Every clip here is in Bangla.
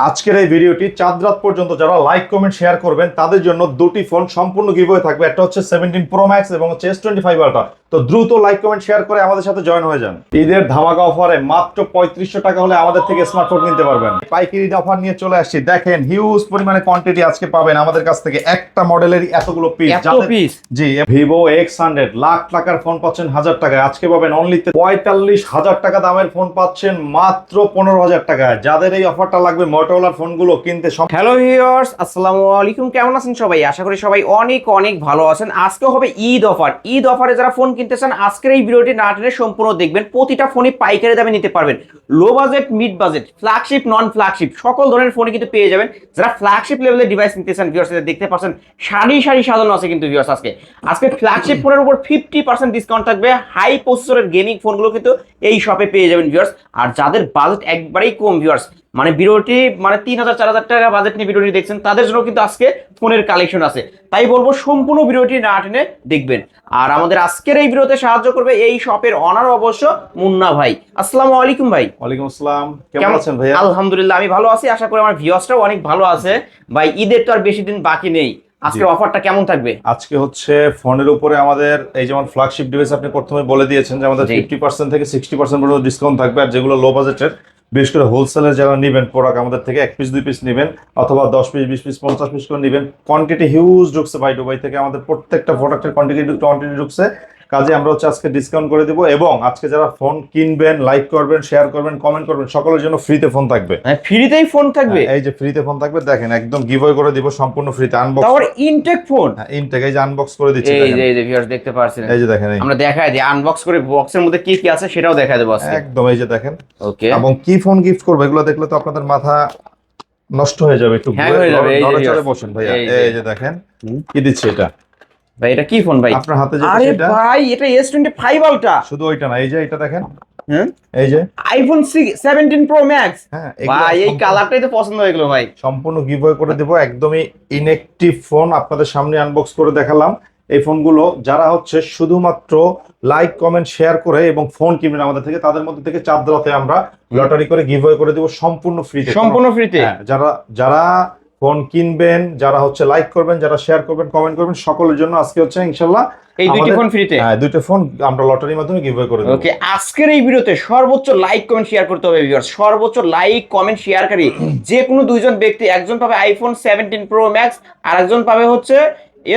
আজকের এই ভিডিওটি চাঁদ রাত পর্যন্ত যারা লাইক কমেন্ট শেয়ার করবেন তাদের জন্য দুটি ফোন সম্পূর্ণ গিভওয়ে থাকবে। একটা হচ্ছে 17 প্রো ম্যাক্স এবং হচ্ছে S25 আলট্রা। তো দ্রুত লাইক কমেন্ট শেয়ার করে আমাদের সাথে জয়েন হয়ে যান। ঈদের ধামাকা অফারে মাত্র 3500 টাকা হলে আমাদের থেকে স্মার্টফোন কিনতে পারবেন। পাইকারি অফার নিয়ে চলে আসছি। দেখেন হিউজ পরিমাণে কোয়ান্টিটি আজকে পাবেন আমাদের কাছ থেকে। একটা মডেলেরই এতগুলো পিস। জি, ভিভো X100 লাখ টাকার ফোন পাচ্ছেন 1000 টাকায়। আজকে পাবেন অনলি 45,000 টাকা দামের ফোন পাচ্ছেন মাত্র 15,000 টাকায়। যাদের এই অফারটা লাগবে মোটরোলার ফোনগুলো কিনতে। হ্যালো ভিউয়ার্স, আসসালামু আলাইকুম। কেমন আছেন সবাই? আশা করি সবাই অনেক অনেক ভালো আছেন। আজকে হবে ঈদ অফার। ঈদ অফারে যারা ফোন কিনতে চান আজকের এই ভিডিওটি না টেনে সম্পূর্ণ দেখবেন। প্রতিটা ফোনই পাইকারি দামে নিতে পারবেন। Low budget, mid budget, flagship, নন ফ্ল্যাগশিপ সকল ধরনের ফোনই কিন্তু পেয়ে যাবেন। যারা ফ্ল্যাগশিপ লেভেলের ডিভাইস নিতে চান ভিউয়ার্স, দেখতে পাচ্ছেন সারি সারি সাজানো আছে কিন্তু ভিউয়ার্স। আজকে ফ্ল্যাগশিপ ফোনের উপর 50% ডিসকাউন্ট থাকবে। হাই প্রসেসরের গেমিং ফোনগুলো কিন্তু এই শপে পেয়ে যাবেন ভিউয়ার্স। আর যাদের বাজেট একবারেই কম ভিউয়ার্স, মানে ভিডিওটি 3,000-4,000 টাকা বাজেট নিয়ে ভিডিওটি দেখছেন, তাদের জন্য কিন্তু আজকে ফোনের কালেকশন আছে। তাই বলবো সম্পূর্ণ ভিডিওটি না টেনে দেখবেন। আর আমাদের আজকের এই ভিডিওতে সাহায্য করবে এই শপের অনার অবশ্য মুন্না ভাই। আসসালামু আলাইকুম ভাই। ওয়ালাইকুম আসসালাম। কেমন আছেন ভাইয়া? আলহামদুলিল্লাহ আমি ভালো আছি। আশা করি আমার ভিউয়ার্সরাও অনেক ভালো আছে। ভাই ঈদের তো আর বেশি দিন বাকি নেই, আজকের অফারটা কেমন থাকবে? আজকে হচ্ছে ফোনের উপরে আমাদের এই যেমন ফ্ল্যাগশিপ ডিভাইস আপনি প্রথমে বলে দিয়েছেন যে আমাদের 50% থেকে 60% পর্যন্ত ডিসকাউন্ট থাকবে। আর যেগুলো লো বাজেটের, বিশেষ করে হোলসেলের যারা নেবেন প্রোডাক্ট আমাদের থেকে 1 পিস 2 পিস নেবেন অথবা 10 পিস 20 পিস 50 পিস করে নেবেন, কোয়ান্টিটি হিউজ ঢুকছে ভাই। দুবাই থেকে আমাদের প্রত্যেকটা প্রোডাক্টের কোয়ান্টিটি ঢুকছে। কাজে আমরা হচ্ছে আজকে ডিসকাউন্ট করে দিব। এবং আজকে যারা ফোন কিনবেন, লাইক করবেন, শেয়ার করবেন, কমেন্ট করবেন, সকলের জন্য ফ্রিতে ফোন থাকবে। ফ্রিতেই ফোন থাকবে? এই যে ফ্রিতে ফোন থাকবে, দেখেন একদম গিভওয়ে করে দিব সম্পূর্ণ ফ্রিতে। আনবক্স তারপর ইনটেক ফোন। ইনটেক এই যে আনবক্স করে দিচ্ছি। এই যে ভিউয়ার্স দেখতে পাচ্ছেন, এই যে দেখেন, আমরা দেখাই দিই আনবক্স করে বক্সের মধ্যে কি কি আছে সেটাও দেখাই দেব আজকে একদম। এই যে দেখেন। ওকে। এবং কি ফোন গিফট করবে এগুলো দেখলে তো আপনাদের মাথা নষ্ট হয়ে যাবে। একটু নড়াচড়ে বসেন ভাইয়া। এই যে দেখেন কি দিচ্ছে এটা। ভাই এটা কি ফোন ভাই আপনার হাতে যেটা? আরে ভাই এটা S25 আলট্রা। শুধু ওইটা না, এই যে এটা দেখেন। এই যে আইফোন 17 প্রো ম্যাক্স। ভাই এই কালারটাই তো পছন্দ হয়ে গেল ভাই। সম্পূর্ণ গিভওয়ে করে দেব। একদমই ইনঅ্যাকটিভ ফোন আপনাদের সামনে আনবক্স করে দেখালাম। এই ফোনগুলো যারা হচ্ছে শুধুমাত্র লাইক কমেন্ট শেয়ার করে এবং ফোন কিনবেন আমাদের থেকে, তাদের মধ্যে থেকে চাঁদ রাতে আমরা লটারি করে গিভওয়ে করে দেব সম্পূর্ণ ফ্রিতে। সম্পূর্ণ ফ্রিতে। যারা ফোন কিনবেন, যারা হচ্ছে লাইক করবেন, যারা শেয়ার করবেন, কমেন্ট করবেন, সকলের জন্য আজকে হচ্ছে ইনশাআল্লাহ এই দুইটি ফোন ফ্রিতে। হ্যাঁ, দুইটা ফোন আমরা লটারির মাধ্যমে গিভওয়ে করে দেব। ওকে, আজকের এই ভিডিওতে সর্বোচ্চ লাইক কমেন্ট শেয়ার করতে হবে ভিউয়ার্স। সর্বোচ্চ লাইক কমেন্ট শেয়ারকারী যে কোনো দুইজন ব্যক্তি, একজন পাবে আইফোন 17 প্রো ম্যাক্স আর একজন পাবে হচ্ছে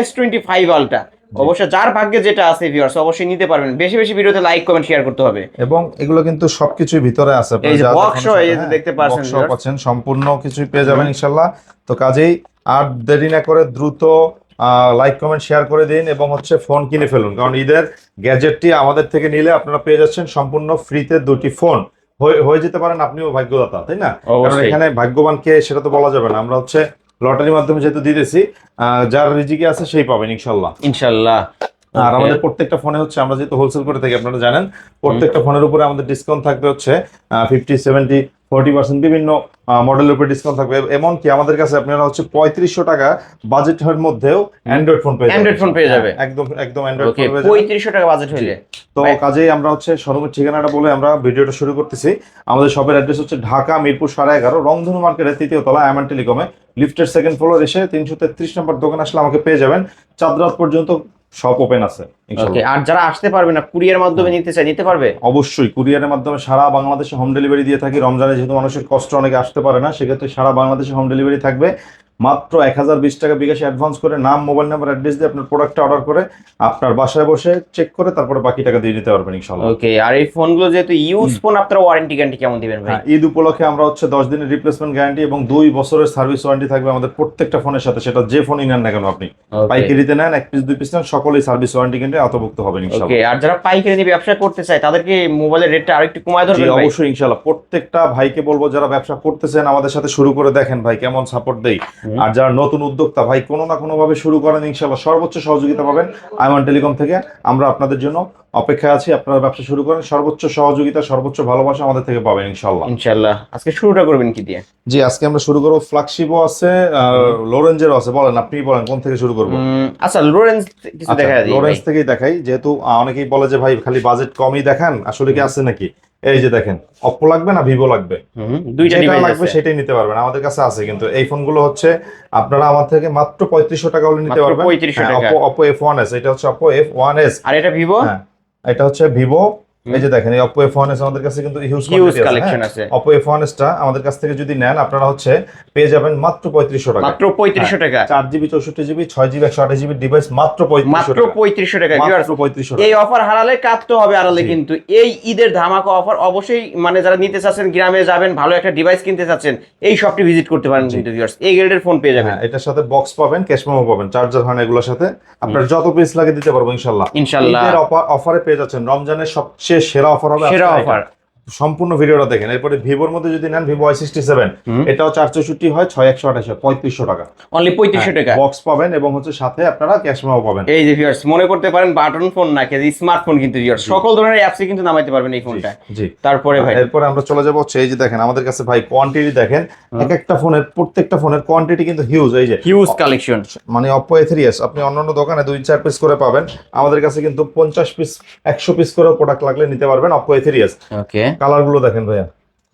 S25 আলট্রা। অবশ্যই যার ভাগ্যে যেটা আছে ভিউয়ার্স অবশ্যই নিতে পারবেন। বেশি বেশি ভিডিওতে লাইক কমেন্ট শেয়ার করতে হবে। এবং এগুলো কিন্তু সবকিছুই ভিতরে আছে। এই যে বক্স, এই যে দেখতে পাচ্ছেন সম্পূর্ণ কিছুই পেয়ে যাবেন ইনশাআল্লাহ। তো কাজেই আর দেরি না করে দ্রুত লাইক কমেন্ট শেয়ার করে দিন এবং হচ্ছে ফোন কিনে ফেলুন। কারণ ঈদের গ্যাজেটটি আমাদের থেকে নিলে আপনারা পেয়ে যাচ্ছেন সম্পূর্ণ ফ্রিতে দুটি ফোন। হয়ে যেতে পারেন আপনিও ভাগ্যদাতা, তাই না? কারণ এখানে ভাগ্যবান কে সেটা তো বলা যাবে না। আমরা হচ্ছে লটারির মাধ্যমে যেহেতু দিতেছি, যার রিজিকে আছে সেই পাবেন ইনশাআল্লাহ। ইনশাআল্লাহ। আর আমাদের প্রত্যেকটা ফোনে হচ্ছে আমরা যেহেতু হোলসেল করে থাকি আপনারা জানেন, প্রত্যেকটা ফোনের উপরে আমাদের ডিসকাউন্ট থাকবে হচ্ছে 50, 70, 40% বিভিন্ন মডেলের উপরে ডিসকাউন্ট থাকবে। এমনকি আমাদের কাছে আপনারা হচ্ছে 3500 টাকা বাজেটের মধ্যেও অ্যান্ড্রয়েড ফোন পেয়ে যাবে। একদম অ্যান্ড্রয়েড ফোন পেয়ে যাবে 3500 টাকা বাজেট হইলে। তো কাজেই আমরা হচ্ছে শোরুমের ঠিকানাটা বলে আমরা ভিডিওটা শুরু করতেছি। আমাদের শপের অ্যাড্রেস হচ্ছে ঢাকা মিরপুর 11.5 রংধনু মার্কেটের 3য় তলা আয়মান টেলিকমে লিফটের 2nd ফ্লোর এসে 333 নম্বর দোকান আসলে আমাকে পেয়ে যাবেন। চাঁদ রাত পর্যন্ত শপ ওপেন আছে ইনশাআল্লাহ। আর যারা আসতে পারবে না, কুরিয়ার মাধ্যমে নিতে পারবে? অবশ্যই কুরিয়ারের মাধ্যমে সারা বাংলাদেশে হোম ডেলিভারি দিয়ে থাকি। রমজানে যেহেতু মানুষের কষ্ট অনেকে আসতে পারে না, সেক্ষেত্রে সারা বাংলাদেশে হোম ডেলিভারি থাকবে। মাত্র 1020 টাকা বিকাশে অ্যাডভান্স করে নাম, মোবাইল নাম্বার, অ্যাড্রেস দিয়ে আপনার প্রোডাক্টটা অর্ডার করে আপনার বাসায় বসে চেক করে তারপরে বাকি টাকা দিয়ে দিতে পারবেন ইনশাআল্লাহ। ওকে। আর এই ফোনগুলো যেহেতু ইউজ ফোন, আপনারা ওয়ারেন্টি গ্যারান্টি কেমন দিবেন ভাই? ঈদ উপলক্ষে আমরা হচ্ছে 10 দিনের রিপ্লেসমেন্ট গ্যারান্টি এবং 2 বছরের সার্ভিস ওয়ারেন্টি থাকবে আমাদের প্রত্যেকটা ফোনের সাথে। সেটা যে ফোনই নেন না কেন, আপনি পাইকারিতে নেন, 1 পিস 2 পিস নেন, সকলেই সার্ভিস ওয়ারেন্টি গ্যারান্টি আওতাভুক্ত হবেন ইনশাআল্লাহ। ওকে। আর যারা পাইকারি নিয়ে ব্যবসা করতে চায় তাদেরকে মোবাইলের রেটটা আরেকটু কমায় ধরবেন ভাই? অবশ্যই ইনশাআল্লাহ। প্রত্যেকটা ভাইকে বলবো যারা ব্যবসা করতেছেন আমাদের সাথে শুরু করে দেখেন ভাই কেমন সাপোর্ট দেই। আর যারা নতুন উদ্যোক্তা ভাই কোনো না কোনো ভাবে শুরু করেন, ইনশাআল্লাহ সর্বোচ্চ সহযোগিতা পাবেন আয়মান টেলিকম থেকে। আমরা আপনাদের জন্য অপেক্ষায় আছি। আপনারা ব্যবসা শুরু করেন, সর্বোচ্চ সহযোগিতা, সর্বোচ্চ ভালোবাসা আমাদের থেকে পাবেন ইনশাআল্লাহ। ইনশাআল্লাহ। আজকে শুরুটা করবেন কি দিয়ে? জি, আজকে আমরা শুরু করব ফ্ল্যাগশিপও আছে, লো রেঞ্জেরও আছে। বলেন, আপনি বলেন কোন থেকে শুরু করব? আচ্ছা, লো রেঞ্জ কিছু দেখাই দিই। লো রেঞ্জ থেকেই দেখাই, যেহেতু অনেকেই বলে যে ভাই খালি বাজেট কমই দেখান, আসলে কি আছে নাকি? এই যে দেখেন, অপো লাগবে না ভিভো লাগবে, দুইটা যেটা ডিভাইস লাগবে আছে। সেটাই নিতে পারবেন, আমাদের কাছে আছে। কিন্তু এই ফোনগুলো হচ্ছে আপনারা আমার থেকে মাত্র 3500 টাকা হলে নিতে মাত্র পারবেন। 3500 টাকা। অপো অপো F1s, এটা হচ্ছে অপো F1s। আর এটা ভিভো? হ্যাঁ, এটা হচ্ছে ভিভো। এই যে দেখেন, এই অপো F1s আমাদের কাছে কিন্তু হিউজ হিউজ কোয়ান্টিটি আছে। কালেকশন হ্যাঁ, আছে। অপো F1s টা আমাদের কাছ থেকে যদি নেন আপনারা হচ্ছে পেয়ে যাবেন মাত্র 3500 টাকা। মাত্র 3500 টাকা। 4GB 64GB 6GB 128GB device মাত্র 3500 মাত্র টাকা। 3500 টাকা। মাত্র ভিউয়ার্স, 3500 এই টাকা। অফার হারালে কাটতে হবে আড়ালে। জি। কিন্তু এই ঈদের ধামাকা অফার অবশ্যই, মানে যারা নিতে চাচ্ছেন, গ্রামে যাবেন, ভালো একটা ডিভাইস কিনতে চাচ্ছেন, এই শপটি ভিজিট করতে পারেন কিন্তু ভিউয়ার্স। এই গ্রেডের ফোন পেয়ে যাবেন। হ্যাঁ, এটার সাথে বক্স পাবেন, ক্যাশ মেমো পাবেন, চার্জার হয় না এগুলোর সাথে। আপনার যত পিস লাগে দিতে পারবো ইনশাল্লাহ। ইনশাল্লাহ। ঈদের অফারে পেয়ে যাচ্ছেন, রমজানের সবচেয়ে সেরা অফার হবে সেরা আজকের অফার। এটা। সম্পূর্ণ ভিডিওটা দেখেন। এরপরে ভিভোর মধ্যে যদি নেন ভিভো Y67, এটাও 464 হয়, 6128 হয়, 3500 টাকা। অনলি 3500 টাকা। বক্স পাবেন এবং হচ্ছে সাথে আপনারা ক্যাশ মেমো পাবেন। এই যে ভিউয়ার্স, মনে করতে পারেন বাটন ফোন না, কিন্তু স্মার্টফোন কিন্তু ভিউয়ার্স, সকল ধরনের অ্যাপস কিন্তু নামাইতে পারবেন এই ফোনটা। জি। তারপরে ভাই, এরপরে আমরা চলে যাবো হচ্ছে এই যে দেখেন আমাদের কাছে ভাই কোয়ান্টিটি দেখেন, এক একটা ফোনের প্রত্যেকটা ফোনের কোয়ান্টিটি কিন্তু হিউজ। এই যে হিউজ কালেকশন। মানে অপো A3s আপনি অন্যান্য দোকানে 2-4 পিস করে পাবেন, আমাদের কাছে কিন্তু 50 পিস 100 পিস করে প্রোডাক্ট লাগলে নিতে পারবেন অপো A3s। ওকে, কালার গুলো দেখেন ভাইয়া,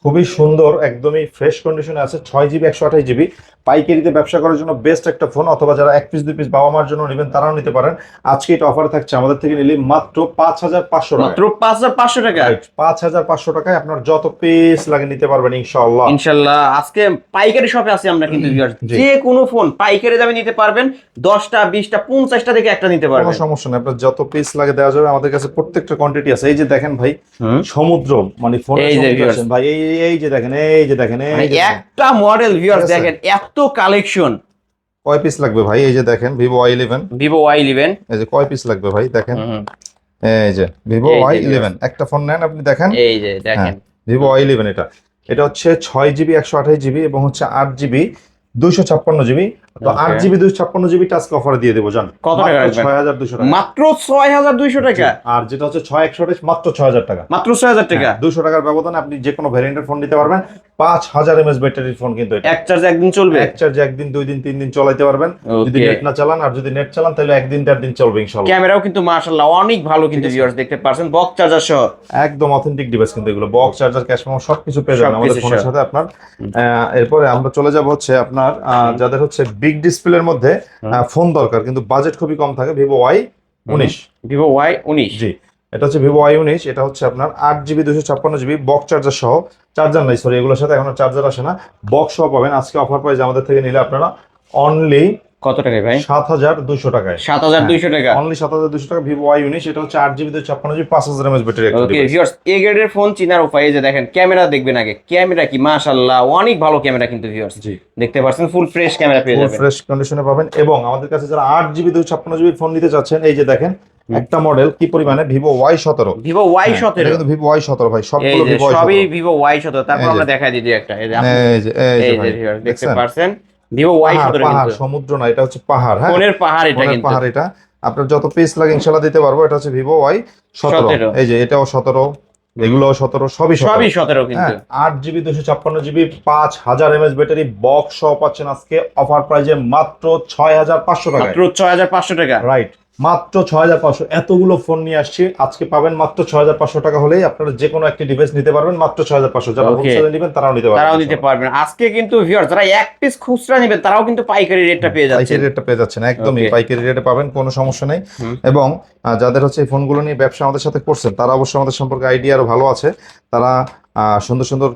খুবই সুন্দর, একদমই ফ্রেশ কন্ডিশনে আছে। 6GB 128GB পাইকারিতে ব্যবসা করার জন্য বেস্ট একটা ফোন, অথবা যারা 1 পিস 2 পিস বাবা মার জন্য নেবেন তারাও নিতে পারেন। আজকে এটা অফারে থাকছে আমাদের থেকে নিলে মাত্র 5500 টাকা। মাত্র 5500 টাকা। 5500 টাকায় আপনার যত পিস লাগে নিতে পারবেন ইনশাআল্লাহ। ইনশাআল্লাহ। আজকে পাইকারি শপে আছি আমরা কিন্তু ভিউয়ার্স, জি। যে কোনো ফোন পাইকারি দামে নিতে পারবেন। 10টা 20টা 50টা থেকে একটা নিতে কোনো পারবেন। সমস্যা নেই, আপনার যত পিস লাগে দেওয়া যাবে, আমাদের কাছে প্রত্যেকটা কোয়ান্টিটি আছে। এই যে দেখেন ভাই, সমুদ্র মানে ফোন এই যে viewers, ভাই, এই যে দেখেন, এই যে দেখেন, মানে এই যে দেখেন। একটা মডেল ভিউয়ার্স ঠিক আছে? দেখেন, এত কালেকশন। কয় পিস লাগবে ভাই? এই যে দেখেন ভিভো Y11, ভিভো Y11। এই যে কয় পিস লাগবে ভাই দেখেন। এই যে ভিভো এই যে Y11 একটা ফোন নেন আপনি দেখেন। এই যে দেখেন, ভিভো Y11 এটা এটা হচ্ছে 6GB 128GB এবং হচ্ছে 8GB 256GB। তো Okay. 8GB 256GB আজকে অফারে দিয়ে দেবো জান। কত টাকা রাখবেন? 6200 টাকা। মাত্র 6200 টাকা। আর যেটা হচ্ছে 6128 মাত্র 6000 টাকা। মাত্র 6000 টাকা। 200 টাকার ব্যবধানে আপনি যে কোনো ভ্যারিয়েন্টের ফোন নিতে পারবেন। 5000 mAh ব্যাটারির ফোন কিন্তু এটা। এক চার্জে একদিন চলবে। এক চার্জে একদিন 2 দিন 3 দিন চালাতে পারবেন। যদি Okay. নেট না চালান, আর যদি নেট চালান তাহলে একদিন 4 দিন চলবে ইনশাআল্লাহ। ক্যামেরাও কিন্তু মাশাআল্লাহ অনেক ভালো কিন্তু ভিউয়ার্স, দেখতে পাচ্ছেন বক্স চার্জার সহ। একদম অথেন্টিক ডিভাইস কিন্তু এগুলো, বক্স চার্জার ক্যাশ মেমো সবকিছু পেয়ে যাবেন আমাদের সবকিছু ফোনের সহ। সাথে আপনার। এরপরে আমরা চলে যাব হচ্ছে আপনার যাদের হচ্ছে বিগ ডিসপ্লের মধ্যে ফোন দরকার কিন্তু বাজেট খুবই কম থাকে, ভিভো Y19। Vivo Y19। জি, এটা হচ্ছে ভিভো Y19। এটা হচ্ছে আপনার 8GB 256GB বক্স চার্জার সহ, চার্জার নাই সরি, এগুলোর সাথে এখনো চার্জার আসে না, বক্স সহ পাবেন। আজকে অফার প্রাইস আমাদের থেকে নিলে আপনারা অনলি কত টাকায় ভাই? 7200 টাকায়। 7200 টাকা। অনলি 7200 টাকা ভিভো Y19। এটা হচ্ছে 8GB 256GB 5000 mAh ব্যাটারি একটা ওকে ডিভাইস। ভিউয়ার্স, এই গ্রেডের ফোন চিনার উপায় এই যে দেখেন, ক্যামেরা দেখবেন আগে, ক্যামেরা কি মাশাআল্লাহ অনেক ভালো ক্যামেরা কিন্তু ভিউয়ার্স। জি, দেখতে পাচ্ছেন ফুল ফ্রেশ ক্যামেরা পেয়ে ফুল যাবেন। ফ্রেশ কন্ডিশনে পাবেন। এবং আমাদের কাছে যারা 8GB 256GB ফোন নিতে চাচ্ছেন, এই যে দেখেন একটা মডেল কি পরিমাণে, ভিভো Y17। Vivo Y17। এটা কিন্তু ভিভো Y17 ভাই, এই সবগুলো যে ভিভো সবই Y17। Vivo Y17। তারপর এই যে। আমরা দেখাই দিই একটা, এই যে এই যে এই যে ভাই, ভিউয়ার্স দেখতে দেখছেন? পাচ্ছেন ভিভো Y17 পাহাড়, কিন্তু সমুদ্র না, এটা হচ্ছে পাহাড়। হ্যাঁ, ফোনের পাহাড় এটা ফোনের কিন্তু। পাহাড় এটা। আপনার যত পিস লাগে ইনশাআল্লাহ দিতে পারবো। এটা হচ্ছে ভিভো Y17। 17। এই যে এটাও 17, এগুলোও 17, সবই 17। সবই 17 কিন্তু। 8GB 256GB 5000 mAh battery box সহ পাচ্ছেন আজকে অফার প্রাইজে মাত্র 6500 টাকায়। মাত্র 6500 টাকা। রাইট, মাত্র 6500। এতগুলো ফোন নিয়ে আসছি, আজকে পাবেন মাত্র 6500 টাকা হলেই আপনারা যে কোনো একটি ডিভাইস নিতে পারবেন মাত্র 6500। যারা Okay. হোলসেলে নেবেন তারাও নিতে পারবেন। তারাও নিতে পারবেন। আজকে কিন্তু ভিউয়ার্স যারা এক পিস খুচরা নেবেন তারাও কিন্তু পাইকারি রেটটা পেয়ে যাচ্ছে। পাইকারি রেটটা পেয়ে যাচ্ছেন, একদমই Okay. পাইকারি রেটে পাবেন, কোনো সমস্যা নেই। এবং যাদের হচ্ছে এই ফোনগুলো নিয়ে ব্যবসা আমাদের সাথে করছেন তারা অবশ্যই আমাদের সম্পর্কে আইডিয়া আরো ভালো আছে, তারা সুন্দর সুন্দর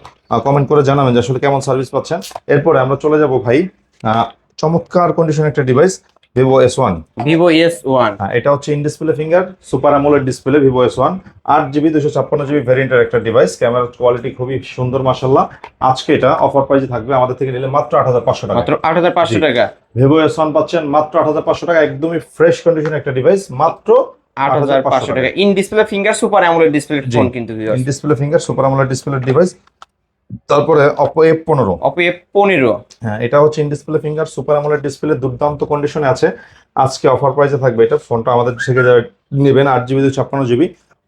কমেন্ট করে জানাবেন যে আসলে কেমন সার্ভিস পাচ্ছেন। এরপরে আমরা চলে যাব ভাই চমৎকার কন্ডিশন একটা device, Vivo S1। Vivo S1। এটা হচ্ছে in display finger super amoled display Vivo S1, 8GB 256GB ভ্যারিয়েন্টের একটা ডিভাইস। ক্যামেরার কোয়ালিটি খুবই সুন্দর মাশাআল্লাহ। আজকে এটা অফার প্রাইসে থাকবে আমাদের থেকে নিলে মাত্র 8500 টাকা। মাত্র 8500 টাকা। ভিভো S1 পাচ্ছেন মাত্র 8500 টাকা, একদমই ফ্রেশ কন্ডিশনে একটা ডিভাইস, মাত্র 8500 টাকা। In display finger super amoled display phone কিন্তু viewers. In display finger super amoled display device. তারপরে Oppo F15। Oppo F15। হ্যাঁ, এটা হচ্ছে in display finger super amoled display, দুর্দান্ত কন্ডিশনে আছে। আজকে অফার প্রাইসে থাকবে এটা। ফোনটা আমাদের থেকে যারা নেবেন 8GB 256GB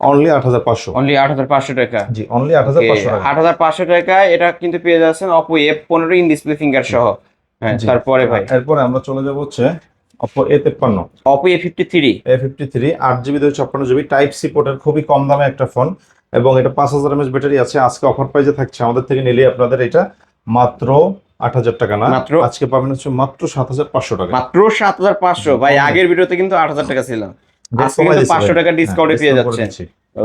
অনলি 8500। অনলি 8500 টাকা। জি, অনলি 8500 টাকা। 8500 টাকায় এটা কিন্তু পেয়ে যাচ্ছেন Oppo F15 in display finger সহ। হ্যাঁ, জি। তারপরে ভাই এরপরে আমরা চলে যাব হচ্ছে Oppo A53। Oppo A53। A53 8GB 256GB type C পোর্টের খুবই কম দামে একটা ফোন। এবং এটা 5000 mAh ব্যাটারি আছে। আজকে অফার প্রাইসে থাকছে আমাদের থেকে নিলে আপনাদের এটা মাত্র 8000 টাকা না, মাত্র আজকে পাবেন হচ্ছে মাত্র 7500 টাকা। মাত্র 7500 ভাই, আগের ভিডিওতে কিন্তু 8000 টাকা ছিল, আজকে কিন্তু 500 টাকা ডিসকাউন্টে পেয়ে যাচ্ছেন।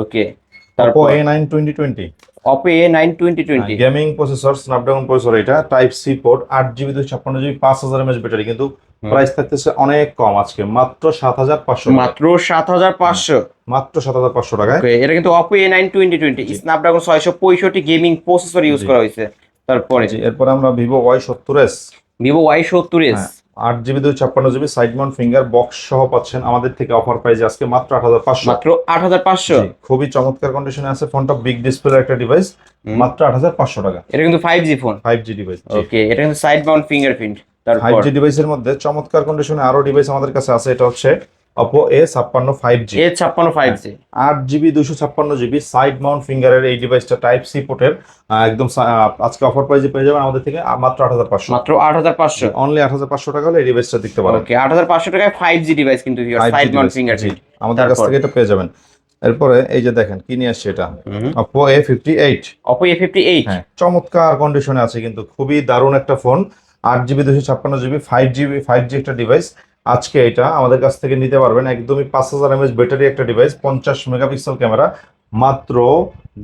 ওকে, Oppo তারপর A9 2020 Oppo A9 2020 gaming processor, Snapdragon processor, এটা type C port, 8GB 256GB, 5000 mAh battery, কিন্তু প্রাইস থাকতেছে অনেক কম আজকে মাত্র 7500 টাকা। মাত্র 7500, মাত্র 7500 টাকায়। ওকে, এটা কিন্তু Oppo A9 2020 Snapdragon 665 gaming processor use করা হয়েছে। তারপরে এরপর আমরা Vivo Y70s, Vivo Y70s 8GB 256GB, side Mount finger box সহ পাচ্ছেন আমাদের থেকে অফার প্রাইসে আজকে মাত্র 8500। মাত্র 8500, খুবই চমৎকার কন্ডিশনে আছে ফোনটা, বিগ ডিসপ্লে একটা ডিভাইস, মাত্র 8500 টাকা। এটা কিন্তু 5G ফোন, 5G ডিভাইস। ওকে, এটা কিন্তু সাইড মাউন্ট ফিঙ্গারপ্রিন্ট। তারপর 5G ডিভাইসের মধ্যে চমৎকার কন্ডিশনে আরো ডিভাইস আমাদের কাছে আছে, এটা হচ্ছে Oppo A56 5G, A56 5G 8GB 256GB, side Mount ফিঙ্গারের এই ডিভাইসটা টাইপ সি পোর্টের, একদম আজকে অফার প্রাইসে পেয়ে যাবেন আমাদের থেকে মাত্র 8500। মাত্র 8500, অনলি 8500 টাকা হলে এই ডিভাইসটা দেখতে পারেন। ওকে, 8500 টাকায় 5G ডিভাইস কিন্তু সাইড মাউন্ট ফিঙ্গারপ্রিন্ট আমাদের কাছ থেকে এটা পেয়ে যাবেন। এরপরে এই যে দেখেন কি নিয়ে আসছে এটা, Oppo A58। Oppo A58 চমৎকার কন্ডিশনে আছে, কিন্তু খুবই দারুণ একটা ফোন, 8GB 256GB, 5G একটা ডিভাইস। আজকে এটা আমাদের কাছ থেকে নিতে পারবেন একদমই 5000 mAh ব্যাটারি একটা ডিভাইস, 50 মেগাপিক্সেল ক্যামেরা, মাত্র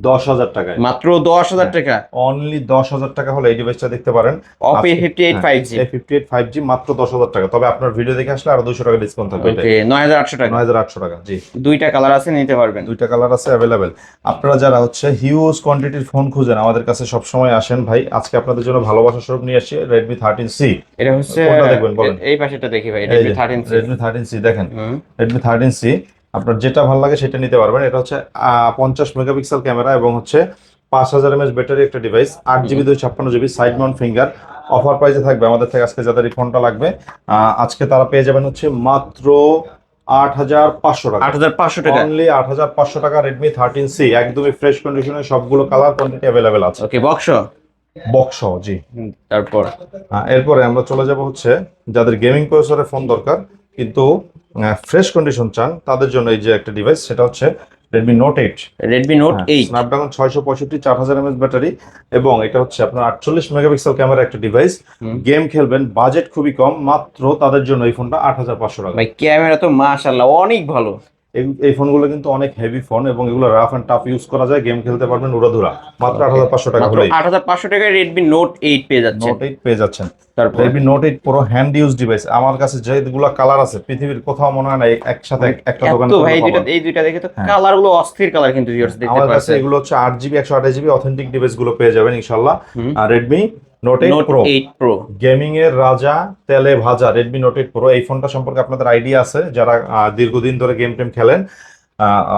10000 টাকায়। মাত্র 10000 টাকা, অনলি 10000 টাকা হলে এই ডিভাইসটা দেখতে পারেন। Oppo A58 5G A58 5G মাত্র 10000 টাকা। তবে আপনার ভিডিও দেখে আসলে আরো 200 টাকা ডিসকাউন্ট থাকবে। ওকে, 9800 টাকা, 9800 টাকা। জি, দুইটা কালার আছে, নিতে পারবেন। দুইটা কালার আছে অ্যাভেলেবেল। আপনারা যারা হচ্ছে হিউজ কোয়ান্টিটির ফোন খুঁজেন আমাদের কাছে সব সময় আসেন ভাই, আজকে আপনাদের জন্য ভালোবাসা স্বরূপ নিয়ে আসছি Redmi 13C। এটা হচ্ছে কোনটা দেখবেন বলেন? এই পাশেটা দেখি ভাই, Redmi 13C। Redmi 13C দেখেন, Redmi 13C আপনার যেটা ভালো লাগে সেটা নিতে পারবেন। এটা হচ্ছে 50 মেগাপিক্সেল ক্যামেরা এবং হচ্ছে 5000 mAh ব্যাটারি একটা device, 8GB 256GB, side Mount finger. Offer প্রাইসে থাকবে আমাদের থেকে আজকে যাদের এই ফোনটা লাগবে, আজকে তারা পেয়ে যাবেন হচ্ছে মাত্র 8500 টাকা। 8500 টাকা, অনলি 8500 টাকা Redmi 13C, একদমই ফ্রেশ কন্ডিশনে, সবগুলো কালার কোয়ান্টিটি অ্যাভেলেবেল আছে। ওকে, বক্স বক্স জি। তারপর এরপরে আমরা চলে যাব হচ্ছে যাদের গেমিং প্রসেসরের ফোন দরকার কিন্তু ফ্রেশ কন্ডিশন চান, তাদের জন্য এই যে একটা ডিভাইস, সেটা হচ্ছে Redmi Note 8। Redmi Note 8 Snapdragon 665 4000 mAh battery, এবং এটা হচ্ছে আপনার 48 মেগাপিক্সেল ক্যামেরা একটা ডিভাইস। গেম খেলবেন, বাজেট খুবই কম, মাত্র তাদের জন্য এই ফোনটা 8500 টাকা। ভাই, ক্যামেরা তো মাশাআল্লাহ অনেক ভালো। এই ফোনগুলো কিন্তু অনেক হেভি ফোন এবং এগুলো রাফ এন্ড টাফ ইউজ করা যায়, গেম খেলতে পারবেন উড়াধুরা, মাত্র 8500 টাকা হলেই 8500 টাকায় Redmi Note 8 পেয়ে যাচ্ছে। Note 8 পেয়ে যাচ্ছেন। তারপর Redmi Note 8 পুরো হ্যান্ড ইউজ ডিভাইস, আমার কাছে যেগুলো কালার আছে পৃথিবীর কোথাও মনে হয় না একসাথে একটা দোকানে তো ভাই, এই দুইটা দেখে তো কালার গুলো অস্থির কালার, কিন্তু ভিউয়ার্স দেখতে আমার কাছে পাচ্ছেন এগুলো হচ্ছে 8GB 128GB অথেন্টিক ডিভাইস গুলো পেয়ে যাবেন ইনশাআল্লাহ। আর Redmi Note 8 Note Pro 8 Pro gaming এর রাজা, তেলে ভাজা Redmi Note 8 Pro। এই ফোনটা সম্পর্কে আপনাদের আইডিয়া আছে যারা দীর্ঘদিন ধরে গেম টেম খেলেন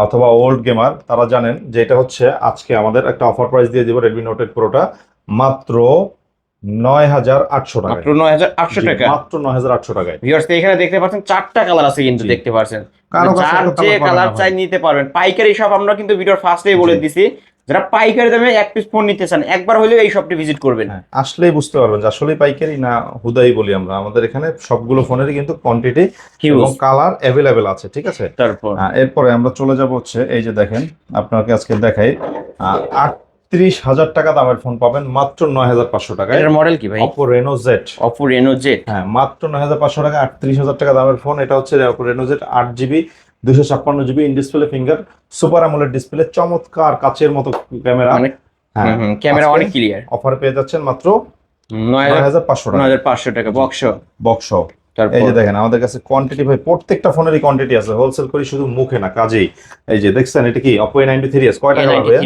অথবা ওল্ড গেমার, তারা জানেন যে এটা হচ্ছে আজকে আমাদের একটা অফার প্রাইস দিয়ে দিব Redmi Note 8 Proটা মাত্র 9800 টাকা। মাত্র 9800 টাকা, মাত্র 9800 টাকায়। ভিউয়ার্স এখানে দেখতে পাচ্ছেন চারটা কালার আছে, কিন্তু দেখতে পাচ্ছেন কারো কাছে যার তো যে colour পাবেন কালার না চাই নিতে পারবেন। পাইকারি শপ আমরা কিন্তু ভিডিওর ফার্স্টেই বলে দিছি, যারা পাইকারি দামে এক পিস ফোন নিতে চান একবার হলেও এই শপটি ভিজিট করবেন। আসলেই বুঝতে পারবেন যে আসলে পাইকারি না হুদাই বলি আমরা। আমাদের এখানে সবগুলো ফোনেরই কিন্তু কোয়ান্টিটি এবং কালার অ্যাভেলেবেল আছে, ঠিক আছে। তারপর এরপরে আমরা চলে যাব হচ্ছে এই যে দেখেন, আপনাকে আজকে দেখাই ৩৮,০০০ টাকা দামের ফোন পাবেন মাত্র ৯৫০০ টাকায়। এটার মডেল কি ভাই? Oppo Reno Z। Oppo Reno Z, হ্যাঁ, মাত্র ৯৫০০ টাকা, ৩৮,০০০ টাকা দামের ফোন। এটা হচ্ছে Oppo Reno Z 8GB 256GB in display finger, super amoled display, চমৎকার কাচের মতো ক্যামেরা। ক্যামেরা অনেক ক্লিয়ার। অফারে পেয়ে যাচ্ছেন মাত্র ৯৫০০ টাকা। ৯৫০০ টাকা বক্স। এই যে দেখেন আমাদের কাছে কোয়ান্টিটি ভাই প্রত্যেকটা ফোনেরই কোয়ান্টিটি আছে, হোলসেল করি শুধু মুখে না কাজেই। এই যে দেখছেন এটা কি Oppo A93s, কয়টা কালার ভাই?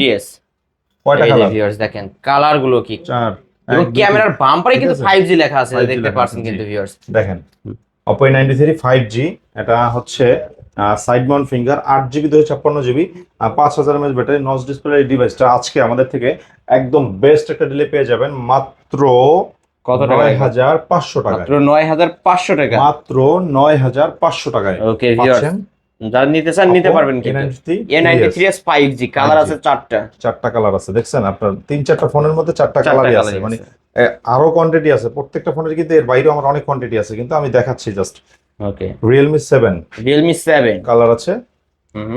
কয়টা কালার ভিউয়ার্স দেখেন কালার গুলো কি, চার। এবং ক্যামেরার বাম্পারে কিন্তু 5G লেখা আছে, দেখতে পাচ্ছেন কিন্তু ভিউয়ার্স দেখেন Oppo A93 5G, এটা হচ্ছে side Mount finger, 8GB 256GB, 5000 mAh battery, notch display. এই ডিভাইসটা আজকে আমাদের থেকে একদম বেস্ট একটা ডিলে পেয়ে যাবেন মাত্র কত টাকা? ৯৫০০ টাকা। মাত্র ৯৫০০ টাকা, মাত্র ৯৫০০ টাকায়। ওকে ভিউয়ার্স, যারা নিতে চান নিতে পারবেন। কিন্তু A93s 5G কালার আছে চারটা কালার আছে, দেখছেন আপনার 3-4টা ফোনের মধ্যে 4টা কালারই আছে, মানে আরো কোয়ান্টিটি আছে প্রত্যেকটা ফোনের, কিন্তু এর বাইরেও আমার অনেক কোয়ান্টিটি আছে, কিন্তু আমি দেখাচ্ছি জাস্ট। ওকে, Realme 7 Realme 7 কালার আছে,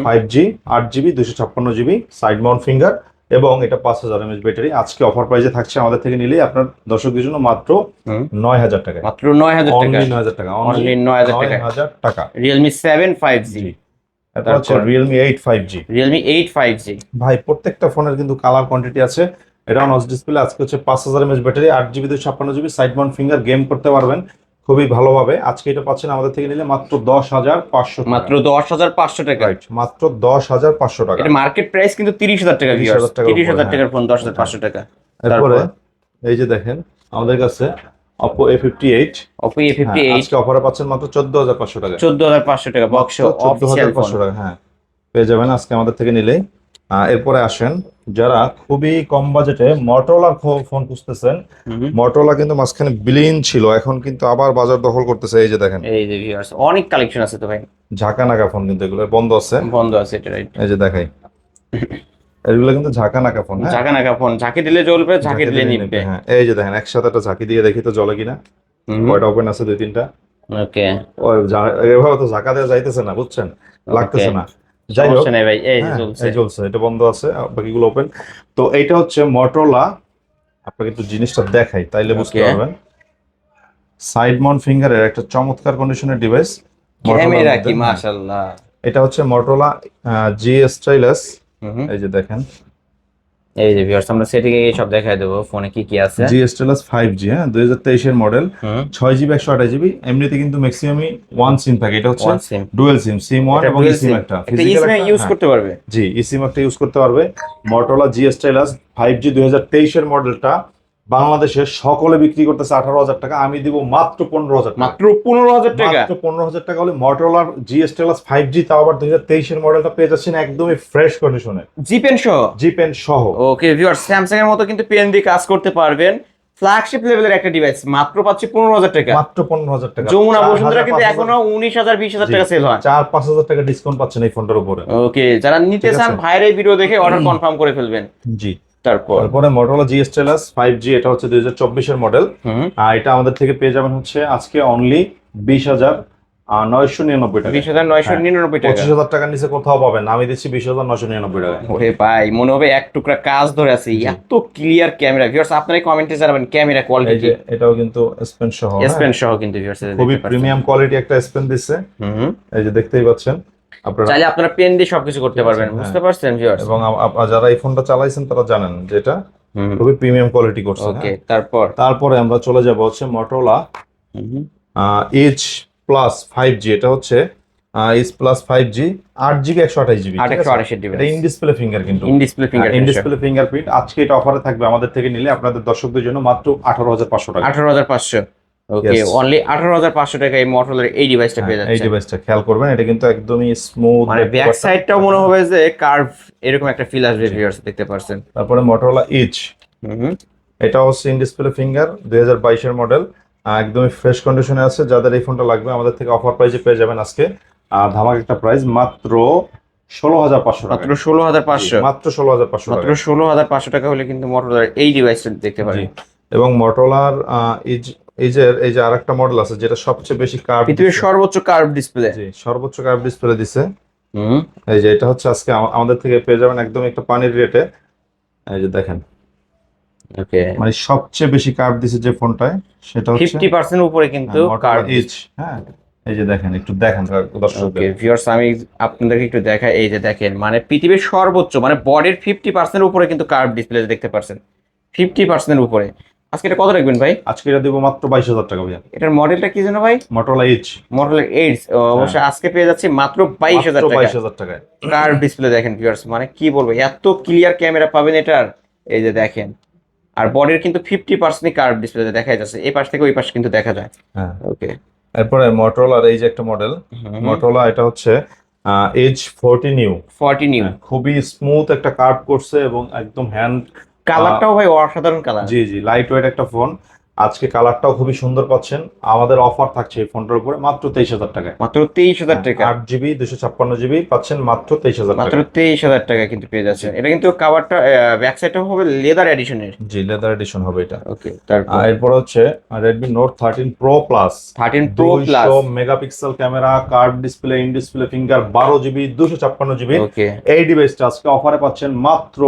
5G 8GB 256GB side Mount finger এবং এটা 5000 mAh ব্যাটারি। আজকে অফার প্রাইসে থাকছে আমাদের থেকে নিলে আপনার দর্শকদের জন্য মাত্র 9000 টাকায়, মাত্র 9000 টাকা, অনলি 9000 টাকা, অনলি 9000 টাকা। 9000 টাকা। Realme 7 5G, এটা হচ্ছে Realme 8 5G। Realme 8 5G ভাই প্রত্যেকটা ফোনের কিন্তু কালার কোয়ান্টিটি আছে। এটা নচ ডিসপ্লে, আজকে হচ্ছে 5000 mAh battery, 8GB 256GB side Mount finger, game করতে পারবেন খুবই ভালোভাবে। আজকে এটা পাচ্ছেন আমাদের থেকে নিলে মাত্র 10500 টাকা, মাত্র 10500 টাকা। রাইট, মাত্র 10500 টাকা। এটা মার্কেট প্রাইস কিন্তু 30000 টাকা, 30,000 টাকার উপরে, 30000 টাকার ফোন 10500 টাকা। এরপরে এই যে দেখেন আমাদের কাছে Oppo A58, Oppo A58 আজকে অফারে পাচ্ছেন মাত্র 14500 টাকা, 14500 টাকা বক্স অফিশিয়াল ফোন। 14500 টাকা, হ্যাঁ পেয়ে যাবেন আজকে আমাদের থেকে নিলেই। এরপরে আসেন যারা খুবই কম বাজেটে মটোরোলার ফোন খুঁজতেছেন। মটোরোলা কিন্তু মাঝখানে বিলীন ছিল, এখন কিন্তু আবার বাজার দখল করতেছে। এই যে দেখেন, এই যে ভিউয়ার্স অনেক কালেকশন আছে তো ভাই, ঝাঁকা নাকা ফোন কিন্তু এগুলো বন্ধ আছে, বন্ধ আছে এটা, রাইট। এই যে দেখাই, এগুলো কিন্তু ঝাঁকা নাকা ফোন, হ্যাঁ ঝাঁকা নাকা ফোন, ঝাঁকি দিলে জ্বলবে, ঝাঁকি দিলে নিবে। হ্যাঁ এই যে দেখেন একসাথে একটা ঝাঁকি দিয়ে দেখি তো জ্বলে কিনা, কয়টা ওপেন আছে, 2-3টা। ওকে, এভাবে তো ঝাঁকা দেওয়া যাইতেছে না, বুঝছেন, লাগতেছে না। যাই হোক, সমস্যা নেই ভাই, এই যে হ্যাঁ, চলছে। এই চলছে, এটা বন্ধ আছে, বাকিগুলো ওপেন। তো এইটা হচ্ছে মটোরোলা, আপনাকে একটু জিনিসটা দেখাই তাইলে বুঝতে Okay. পারবেন। সাইড মাউন্ট ফিঙ্গারের একটা চমৎকার কন্ডিশনের ডিভাইস, ক্যামেরা কি মাশাআল্লাহ। এটা হচ্ছে মটোরোলা জি স্টাইলাস, এই যে দেখেন, এই যে ভিউয়ার্স আমরা সেটিং এ সব দেখায় দেবো ফোনে কি কি আছে। জি স্টাইলাস 5G, হ্যাঁ 2023 এর মডেল, 6GB 128GB। এমনিতে কিন্তু ম্যাক্সিমামই ওয়ান সিম থাকে, এটা হচ্ছে ওয়ান সিম, ডুয়াল সিম, সিম ওয়ান এবং সিম একটা, ফিজিক্যাল ইউজ করতে পারবে। জি সিম একটা ইউজ করতে পারবে। মটোরোলা জি স্টাইলাস 5G 2023 এর মডেলটা বাংলাদেশে সকলে বিক্রি করতেছে 18,000 টাকা, আমি দিব মাত্র 15,000 টাকা, মাত্র 15000 টাকা। মাত্র 15,000 টাকা হলে মটোরোলার জি স্টাইলাস 5G, তাও আবার 2023 এর মডেলটা পেয়ে যাচ্ছেন একদমই ফ্রেশ কন্ডিশনে, জি পেন সহ। জি পেন সহ। ওকে ভিউয়ার্স, স্যামসাং এর মতো কিন্তু পেন দিয়ে কাজ করতে পারবেন। ফ্ল্যাগশিপ লেভেলের একটা ডিভাইস, মাত্র পাচ্ছি 15000 টাকা, মাত্র 15,000 টাকা। যমুনা বসুন্ধরা কিন্তু এখনো 19000 20000 টাকা সেল হয়। 4-5,000 টাকা ডিসকাউন্ট পাচ্ছেন এই ফোনটার উপরে। ওকে, যারা নিতে চান ভাইয়ের এই ভিডিও দেখে অর্ডার কনফার্ম করে ফেলবেন। জি, তারপরে মটোরোলা জি স্টাইলাস 5G, এটা হচ্ছে 2024 এর মডেল। এটা আমাদের থেকে পেয়ে যাবেন হচ্ছে আজকে অনলি 20,999 টাকা, 20999 টাকা। 25,000 টাকার নিচে কোথাও পাবেন না, আমি দিচ্ছি 20,999 টাকা। ওরে ভাই, মনে হবে এক টুকরা কাজ ধরে আছে, এত ক্লিয়ার ক্যামেরা। ভিউয়ার্স আপনারা কমেন্টে জানাবেন ক্যামেরা এই কোয়ালিটি। যে এটাও কিন্তু স্পেন সহ, এস পেন সহ কিন্তু ভিউয়ার্স খুবই প্রিমিয়াম কোয়ালিটি একটা স্পেন দিচ্ছে, এই যে দেখতেই পাচ্ছেন আপনারা। চাইলে আপনারা পেন দিয়ে সবকিছু করতে পারবেন, বুঝতে পারছেন ভিউয়ার্স। এবং যারা এই ফোনটা চালাইছেন তারা জানেন যে এটা খুবই প্রিমিয়াম কোয়ালিটি করছে। ওকে, হ্যাঁ। তারপরে আমরা চলে যাব হচ্ছে মটোরোলা এইচ প্লাস 5G, এটা হচ্ছে H plus 5G 8GB 128GB, 828 এটা ডিভাইস, ইন ডিসপ্লে ফিঙ্গার, কিন্তু in display in display fingerprint. আজকে এটা অফারে থাকবে আমাদের থেকে নিলে আপনাদের দর্শকদের জন্য মাত্র 18,500 টাকা, 18500। ওকে, Yes. অনলি 18500 টাকা এই মটোরোলার এই ডিভাইসটা পেয়ে এই যাচ্ছে। ডিভাইসটা খেয়াল করবেন, এটা কিন্তু একদমই স্মুথ, মানে ব্যাক সাইডটাও মনে হবে যে কার্ভ, এরকম একটা ফিল আসবে ভিউয়ার্স, দেখতে পারছেন। তারপরে মটোরোলা এইচ, এটা হচ্ছে ইন ডিসপ্লে ফিঙ্গার 2022 এর মডেল, একদমই ফ্রেশ কন্ডিশনে আছে। যাদের এই ফোনটা লাগবে আমাদের থেকে অফার প্রাইসে পেয়ে যাবেন আজকে, আর ধামাকা একটা প্রাইস মাত্র 16,500 টাকা, মাত্র 16500, মাত্র 16,500 মাত্র টাকা। 16500 টাকা হলে কিন্তু মটোরোলার এই ডিভাইসটা দেখতে পারেন। এবং মটোরোলার এই যে আরেকটা মডেল আছে যেটা সবচেয়ে বেশি কার্ভ, পৃথিবীর সর্বোচ্চ কার্ভ ডিসপ্লে। জি সর্বোচ্চ কার্ভ ডিসপ্লে দিছে। এই যে এটা হচ্ছে আজকে আমাদের থেকে পেয়ে যাবেন একদম একটা পানির রেটে, এই যে দেখেন। ওকে, মানে সবচেয়ে বেশি কার্ভ দিছে যে ফোনটায় সেটা হচ্ছে 50% উপরে কিন্তু কার্ভ। এইচ, হ্যাঁ এই যে দেখেন, একটু দেখেন দর্শকদের। ওকে ভিউয়ার্স, আমি আপনাদেরকে একটু দেখাই, এই যে দেখেন, মানে পৃথিবীর সর্বোচ্চ, মানে বডির 50% উপরে কিন্তু কার্ভ ডিসপ্লে দেখতে পারছেন, 50% উপরে। আজকে এটা কত রাখবেন ভাই? আজকে এটা দিব মাত্র 22,000 টাকা ভাইয়া। এটার মডেলটা কি জানো ভাই? মটোরোলা এইচ, মডেল 8 অবশ্যই আজকে পেয়ে যাচ্ছি মাত্র 22,000 টাকা। 22,000 টাকায় কার্ভ ডিসপ্লে দেখেন ভিউয়ার্স, মানে কি বলবো, এত ক্লিয়ার ক্যামেরা পাবেন এটার, এই যে দেখেন। আর বডির কিন্তু 50% কার্ভ ডিসপ্লে দেখা যাচ্ছে, এই পাশ থেকে ওই পাশ কিন্তু দেখা যায়। হ্যাঁ। ওকে, এরপরে মটোরোলার এই যে একটা মডেল, মটোরোলা এটা হচ্ছে এইচ 40 নিউ, 40 নিউ, খুবই স্মুথ একটা কার্ভ করছে এবং একদম হ্যান্ড কালারটাও ভাই অসাধারণ কালার। জি লাইট ওয়েট একটা ফোন। আজকে কালারটাও খুবই সুন্দর পাচ্ছেন। আমাদের অফার থাকছে এই ফোনটার উপরে মাত্র 23,000 টাকায়। মাত্র 23,000 টাকা। 8GB 256GB পাচ্ছেন মাত্র 23,000 মাত্র টাকা। 23,000 টাকা কিন্তু পেয়ে যাচ্ছেন। এটা কিন্তু কাভারটা ব্যাক সাইডটা হবে লেদার এডিশনের। জি, লেদার এডিশন হবে এটা। ওকে, তারপর এরপর হচ্ছে Redmi Note 13 Pro Plus 13 Pro Plus 200 megapixel camera, curve display, in display finger, 12GB 256GB। ওকে, এই ডিভাইসটা আজকে অফারে পাচ্ছেন মাত্র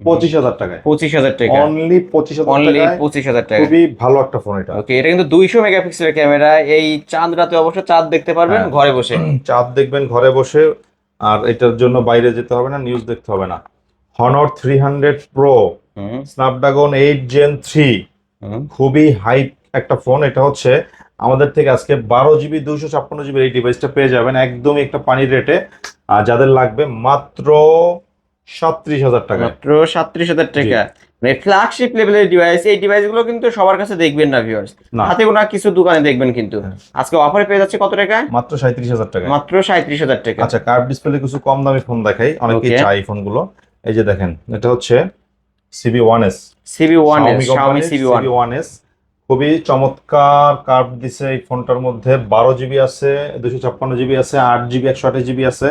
25,000 টাকায়। 25,000 টাকা। অনলি 25,000 অনলি টাকায়। 25,000 টাকা। খুবই ভালো একটা ফোন এটা। ওকে, এটা কিন্তু 200 মেগাপিক্সেলের ক্যামেরা। এই চাঁদ রাতে অবশ্য চাঁদ দেখতে পারবেন হ্যাঁ। ঘরে বসে। চাঁদ দেখবেন ঘরে বসে, আর এটার জন্য বাইরে যেতে হবে না, নিউজ দেখতে হবে না। Honor 300 Pro হুম স্ন্যাপড্রাগন 8 Gen 3, হুম। খুবই হাইপ একটা ফোন। এটা হচ্ছে আমাদের থেকে আজকে 12GB 256GB এই ডিভাইসটা পেয়ে যাবেন একদমই একটা পানির রেটে। আর যাদের লাগবে মাত্র 37,000 টাকা। মাত্র 37,000 টাকা। মানে ফ্ল্যাগশিপ লেভেলের ডিভাইস। এই ডিভাইসগুলো কিন্তু সবার কাছে দেখবেন না ভিউয়ার্স, না। হাতে গোনা কিছু দোকানে দেখবেন কিন্তু। হ্যাঁ। আজকে অফারে পেয়ে যাচ্ছে কত টাকা? মাত্র 37,000 টাকা। মাত্র 37,000 টাকা। আচ্ছা, কার্ভ ডিসপ্লে কিছু কম দামি ফোন দেখাই, অনেকেই Okay. চাই ফোনগুলো। এই যে দেখেন, এটা হচ্ছে CB1S, CB1S, Xiaomi Xiaomi কোম্পানির CB1। CB1S। খুবই চমৎকার কার্ভ দিছে এই ফোনটার মধ্যে। 12GB আছে, 256GB আছে, 8GB 128GB আছে।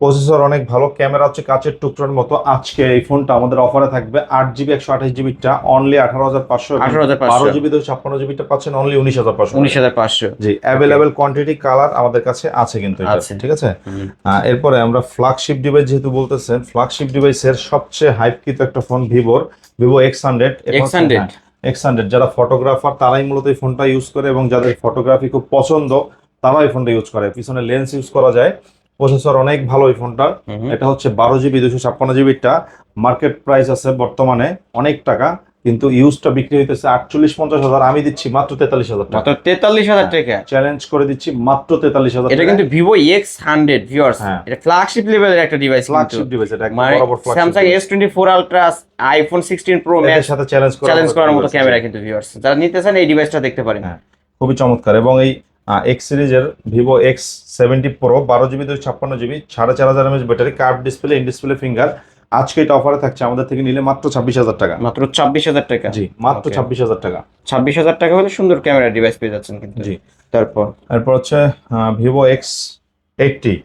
প্রসেসর অনেক ভালো, ক্যামেরা হচ্ছে কাচের টুকরোর মতো। আজকে এই ফোনটা আমাদের অফারে থাকবে 8GB 128GB টা অনলি 18,500। 18,500। 12GB 256GB টা পাচ্ছেন অনলি 19,500। 19,500। জি, অ্যাভেলেবেল কোয়ান্টিটি কালার আমাদের কাছে আছে কিন্তু এটা, আছে। ঠিক আছে। হুম। এরপরে আমরা ফ্ল্যাগশিপ ডিভাইস যেহেতু বলতেছেন, ফ্ল্যাগশিপ ডিভাইসের সবচেয়ে হাইপকৃত একটা phone Vivo X100। X100। X100 যারা ফটোগ্রাফার তারাই মূলত এই ফোনটা ইউজ করে, এবং যাদের ফটোগ্রাফি খুব পছন্দ তারা এই ফোনটা ইউজ করে। পিছনে লেন্স ইউজ করা যায়। প্রসেসর অনেক ভালো এই ফোনটার। হুম। এটা হচ্ছে 12GB 256GB টা। মার্কেট প্রাইস আছে বর্তমানে অনেক টাকা, কিন্তু ইউজটা বিক্রি হইতেছে 48-50 হাজার। আমি দিচ্ছি মাত্র 43,000 টাকা। মাত্র 43,000 টাকা। চ্যালেঞ্জ করে দিচ্ছি মাত্র 43,000 এটা টাকা। কিন্তু ভিভো X100 ভিউয়ার্স। হ্যাঁ। এটা ফ্ল্যাগশিপ লেভেলের একটা ডিভাইস। ফ্ল্যাগশিপ ডিভাইস, এটা একদম মানে বরাবর flagship Samsung device। S24 ultra, iPhone 16 pro এদের ম্যাক্স সাথে চ্যালেঞ্জ চ্যালেঞ্জ করার মতো device, ক্যামেরা জি। কিন্তু ভিউয়ার্স। যারা নিতে চান এই ডিভাইসটা দেখতে পারেন। হ্যাঁ, খুবই চমৎকার। এবং এই এক্স সিরিজের Vivo X70 Pro 12GB 256GB 4,500 mAh battery, curve display, in display finger. আজকে এটা অফারে থাকছে আমাদের থেকে নিলে মাত্র 26,000 টাকা। মাত্র 26,000 টাকা। জি, মাত্র Okay. 26,000 টাকা। 26,000 টাকা হলে সুন্দর ক্যামেরা ডিভাইস পেয়ে যাচ্ছেন কিন্তু। জি। তারপর এরপর হচ্ছে Vivo X80।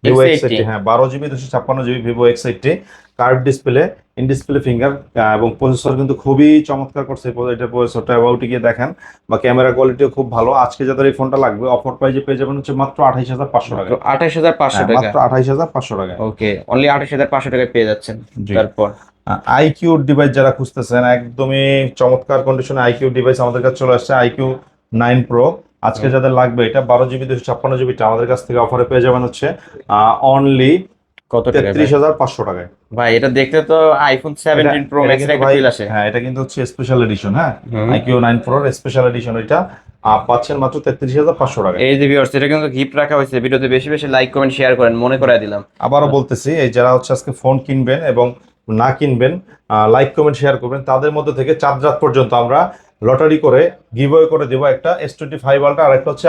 Vivo X80, X80, হ্যাঁ, 12GB 256GB Vivo X80, curve display, in display finger, এবং প্রসেসর কিন্তু খুবই চমৎকার করছে এটা প্রসেসরটা। অ্যাবাউটে গিয়ে দেখেন, বা ক্যামেরা কোয়ালিটিও খুব ভালো। আজকে যাদের এই ফোনটা লাগবে অফার প্রাইজে পেয়ে যাবেন হচ্ছে মাত্র 28,500 টাকা। 28,500 হ্যাঁ, টাকা। মাত্র 28,500 টাকায়। ওকে, অনলি 28,500 টাকায় পেয়ে যাচ্ছেন। জি। তারপর আইকিউ ডিভাইস যারা খুঁজতেছেন, একদমই চমৎকার কন্ডিশনে আইকিউ ডিভাইস আমাদের কাছে চলে আসছে। আইকিউ 9 Pro আজকে যাদের লাগবে, এটা 12GB 256GB টা আমাদের কাছ থেকে অফারে পেয়ে যাবেন হচ্ছে অনলি কত টাকা? 33,500 টাকায়। ভাই এটা দেখতে তো আইফোন 17 প্রো এটা ম্যাক্স এর কিন্তু একটা ভাই, ফিল আসে। হ্যাঁ, এটা কিন্তু হচ্ছে স্পেশাল এডিশন। হ্যাঁ, হুম। আইকিউ 9 Pro এর স্পেশাল এডিশন, এটা পাচ্ছেন মাত্র 33,500 টাকায়। এই যে ভিউয়ার্স, এটা কিন্তু গিফট রাখা হয়েছে। ভিডিওতে বেশি বেশি লাইক কমেন্ট শেয়ার করেন, মনে করায় দিলাম। আবারও বলতেছি, এই যারা হচ্ছে আজকে ফোন কিনবেন এবং না কিনবেন, লাইক কমেন্ট শেয়ার করবেন, তাদের মধ্যে থেকে চাঁদ রাত পর্যন্ত আমরা লটারি করে গিভওয়ে করে দেবো একটা S25 আলট্রা, আর একটা হচ্ছে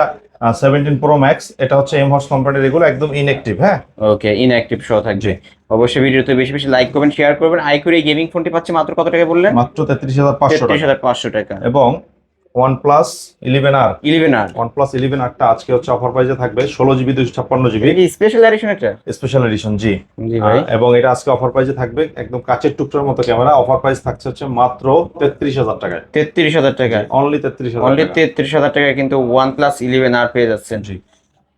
17 Pro Max। এটা হচ্ছে এমহর্স কোম্পানির, এগুলো একদম ইনঅ্যাক্টিভ। হ্যাঁ, ওকে, ইনঅ্যাক্টিভ শো থাকবে। জি। অবশ্যই ভিডিওতে বেশি বেশি লাইক করবেন, শেয়ার করবেন। আইকিউর এই গেমিং ফোনটি পাচ্ছে মাত্র কত টাকা বললেন? মাত্র 33,500 টাকা। 33,500 টাকা। এবং OnePlus 11R, 11R OnePlus 11R টা আজকে হচ্ছে অফার প্রাইসে থাকবে 16GB 256GB এটা কি স্পেশাল এডিশন এটা? Special edition. জি, জি ভাই। এবং এটা আজকে অফার প্রাইসে থাকবে একদম কাচের টুকরোর মতো ক্যামেরা। অফার প্রাইস থাকছে হচ্ছে মাত্র 33,000 টাকায়। 33,000 টাকা। অনলি 33,000 অনলি টাকা। 33,000 টাকায় কিন্তু OnePlus 11R পেয়ে যাচ্ছেন। জি।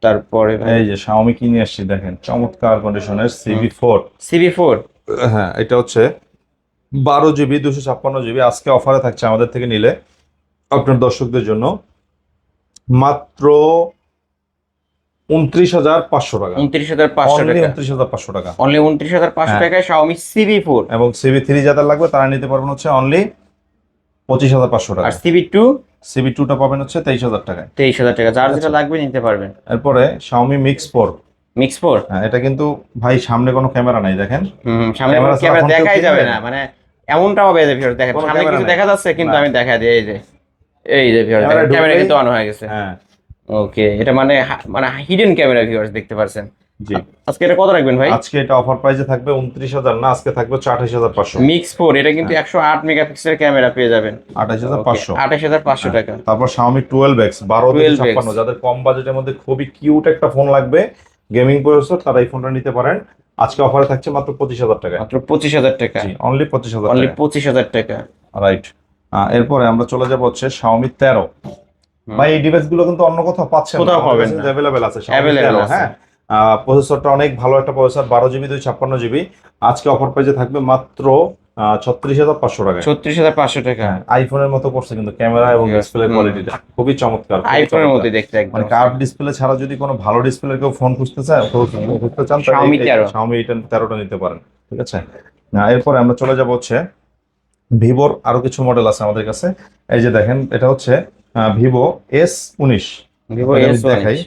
তারপরে এই যে Xiaomi কিনে আসছি, দেখেন চমৎকার কন্ডিশনের CB4। CB4। হ্যাঁ, এটা হচ্ছে 12GB 256GB আজকে অফারে থাকছে আমাদের থেকে নিলে আপনার দর্শকদের জন্য মাত্র 29,500 টাকা। 29,500 অনলি টাকা। 29,500 টাকা। অনলি 29,500 হ্যাঁ। টাকায় Xiaomi CB4। এবং CB3 যাদের লাগবে তারা নিতে পারবেন হচ্ছে অনলি 25,500 টাকা। আর CB2 CB2 টা পাবেন হচ্ছে 23,000 টাকায়। 23,000 টাকা। যার ঠিক যেটা আছে। লাগবে নিতে পারবেন। এরপরে Xiaomi Mix 4। Mix 4। হ্যাঁ, এটা কিন্তু ভাই সামনে কোনো ক্যামেরা নাই, দেখেন। সামনে ক্যামেরা ছাড়া ক্যামেরা ফোন কেউ দেখাই যাবে কিনবে? না, মানে এমনটা হবে যে ভিউয়ার দেখেন কোনো সামনে ক্যামেরা কিছু নাই। দেখা যাচ্ছে কিন্তু না। আমি দেখা দিই এই যে ভিউয়ার ক্যামেরা ক্যামেরা ঢুকলেই- কিন্তু অন হয়ে গেছে। হ্যাঁ, ওকে, এটা মানে মানে হিডেন ক্যামেরা ভিউয়ার্স দেখতে পারছেন। জি। আজকে এটা কত রাখবেন ভাই? আজকে এটা অফার প্রাইসে থাকবে 29,000 না, আজকে থাকবে হচ্ছে 28,500। মিক্স ফোর, এটা কিন্তু 108 মেগাপিক্সেলের ক্যামেরা পেয়ে যাবেন 28,500। 28,500 টাকা। তারপর Xiaomi 12X 12/256, 12X যাদের কম বাজেটের মধ্যে খুবই কিউট একটা ফোন লাগবে গেমিং প্রসেসর, তারা এই ফোনটা নিতে পারেন। আজকে অফারে থাকছে মাত্র 25,000 টাকায়। মাত্র 25,000 টাকা। জি, অনলি 25,000 অনলি টাকা। 25,000 টাকা। রাইট। এরপরে আমরা চলে যাব হচ্ছে Xiaomi 13। ভাই এই ডিভাইস গুলো কিন্তু অন্য কোথাও পাচ্ছেন না, কোথাও পাবেন না। অ্যাভেলেবেল আছে Xiaomi Available 13। আছে। হ্যাঁ, প্রসেসরটা অনেক ভালো একটা প্রসেসর, 12 জিবি 256 জিবি। আজকে অফার প্রাইসে থাকবে মাত্র 36,500 টাকায়। 36,500 টাকা। হ্যাঁ, আইফোনের মতো করছে কিন্তু ক্যামেরা এবং ডিসপ্লে কোয়ালিটিটা খুবই চমৎকার, খুবই আইফোনের চমৎকার। মতো দেখতে একদম। মানে কার্ভ ডিসপ্লে ছাড়া যদি কোনো ভালো ডিসপ্লে কেউ ফোন খুঁজতে চান তাহলে Xiaomi 13 Xiaomi 13টা নিতে পারেন। ঠিক আছে। এরপরে আমরা চলে যাব হচ্ছে ভিভোর আরো কিছু মডেল আছে আমাদের কাছে। এই যে দেখেন, এটা হচ্ছে ভিভো S19। Vivo আপনাকে আমি S19 দেখাই,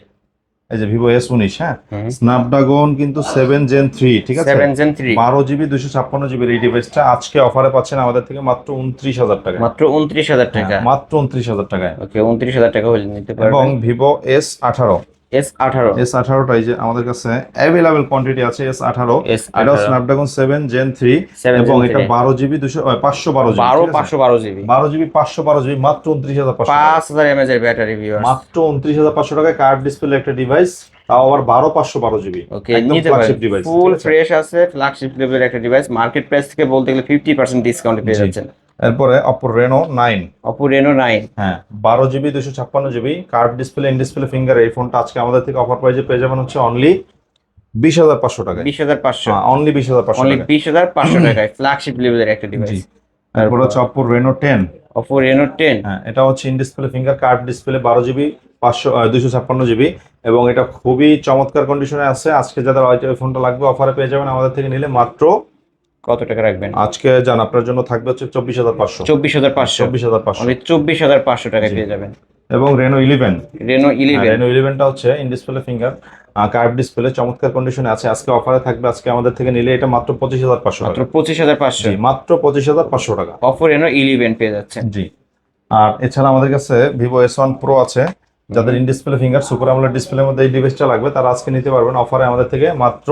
এই যে ভিভো S19। হ্যাঁ, হুম। স্ন্যাপড্রাগন কিন্তু 7 Gen 3। ঠিক আছে, 7 Gen 3 12 জিবি 256 জিবির এই ডিভাইসটা আজকে অফারে পাচ্ছেন আমাদের থেকে মাত্র 29,000 টাকায়। মাত্র 29,000 টাকা। মাত্র 29,000 টাকায়। ওকে, 29,000 টাকা হলে নিতে এবং পারবেন। Vivo S18। S18 S18টা এই যে আমাদের কাছে অ্যাভেলেবেল কোয়ান্টিটি আছে। S18 S18 এটাও স্ন্যাপড্রাগন 7 Gen 3 7 এবং Gen এটা 3 12 GB 512 GB. 512 GB 12 GB 512 GB মাত্র 29,500 টাকা। 5000 mAh এর ব্যাটারি ভিউয়ার্স। মাত্র 29,500 টাকায় কার্ভ ডিসপ্লে একটা ডিভাইস, তাও আবার 12 512 জিবি। ওকে, একদম নিতে ফ্ল্যাগশিপ পারেন। ডিভাইস, ফুল ফ্রেশ আছে, ফ্ল্যাগশিপ লেভেলের একটা ডিভাইস। মার্কেট প্রাইস থেকে বলতে গেলে 50% ডিসকাউন্টে পেয়ে জি। যাচ্ছেন। এরপরে Oppo Reno 9। Oppo Reno 9 হ্যাঁ, 12 GB 256 GB curve display, in display finger. এই ফোনটা আজকে আমাদের থেকে অফার প্রাইসে পেয়ে যাবেন হচ্ছে অনলি 20,500 টাকায়। 20,500। অনলি 20,500 অনলি টাকায়। 20,500 টাকায় ফ্ল্যাগশিপ লেভেলের একটা জি। ডিভাইস। এরপর হচ্ছে Oppo Reno 10। Oppo Reno 10 হ্যাঁ, এটা হচ্ছে in display finger curve display, 12 GB 256 GB এবং এটা খুবই চমৎকার কন্ডিশনে আছে। আজকে যাদের ওই ফোনটা লাগবে অফারে পেয়ে যাবেন আমাদের থেকে নিলে মাত্র কত টাকা রাখবেন? আজকে জান আপনার জন্য থাকবে হচ্ছে 24,500। 24,500। 24,500 অনলি 24,500 টাকায় জি। পেয়ে যাবেন। এবং Reno 11। Reno 11 Reno 11টা হচ্ছে in display finger curve display, চমৎকার কন্ডিশনে আছে। আজকে অফারে থাকবে আজকে আমাদের থেকে নিলে এটা মাত্র 25,500 মাত্র টাকা। 25,500। জি, মাত্র 25,500 টাকা। Oppo Reno 11 পেয়ে যাচ্ছেন। জি। আর এছাড়া আমাদের কাছে Vivo S1 Pro আছে। যাদের in display finger super AMOLED ডিসপ্লের মধ্যে এই ডিভাইসটা লাগবে তারা আজকে নিতে পারবেন অফারে আমাদের থেকে মাত্র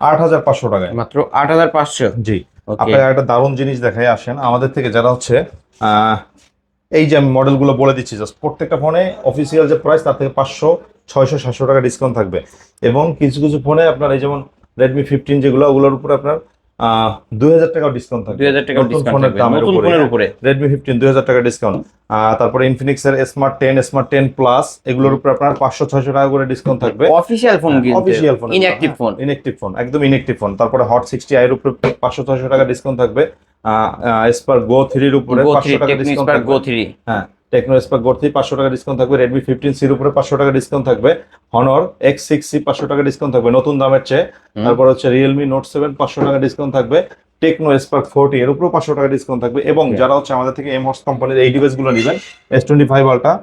8,500 টাকায়। মাত্র 8,500। জি। ওকে, আপনাকে একটা দারুণ জিনিস দেখাই, আসেন আমাদের থেকে যারা হচ্ছে আহ, এই যে আমি মডেলগুলো বলে দিচ্ছি, জাস্ট প্রত্যেকটা ফোনে অফিসিয়াল যে প্রাইস তার থেকে 500 600 700 টাকা ডিসকাউন্ট থাকবে। এবং কিছু কিছু ফোনে আপনার এই যেমন Redmi 15 যেগুলো, ওগুলোর উপরে আপনার 2,000 টাকাও ডিসকাউন্ট থাকবে। 2,000 টাকা নতুন ডিসকাউন্ট ফোনের থাকবে দামের নতুন উপরে। ফোনের উপরে। Redmi 15 2,000 টাকা ডিসকাউন্ট। তারপরে Infinix এর Smart 10 Smart 10 Plus এগুলোর উপরে আপনার 500 600 টাকা করে ডিসকাউন্ট থাকবে। অফিশিয়াল ফোন কিন্তু official phone, inactive phone. Inactive phone, একদম ইনঅ্যাক্টিভ ফোন। তারপরে Hot 60i এর উপরে 500 600 টাকা ডিসকাউন্ট থাকবে। Spark Go 3 এর উপরে Go 500 3 টাকা Techno ডিসকাউন্ট Spark থাকবে। Go 3 হ্যাঁ, টেকনো স্পার্ক Go 3 500 টাকা ডিসকাউন্ট থাকবে। Redmi 15C এর উপরে 500 টাকা ডিসকাউন্ট থাকবে। Honor X6C 500 টাকা ডিসকাউন্ট থাকবে নতুন দামের চেয়ে। তারপর হচ্ছে Realme Note 7 500 টাকা ডিসকাউন্ট থাকবে। টেকনো স্পার্ক 40 এর উপরেও 500 টাকা ডিসকাউন্ট থাকবে। এবং যারা হচ্ছে আমাদের থেকে এমহর্স কোম্পানির এই ডিভাইসগুলো নেবেন, S25 Ultra,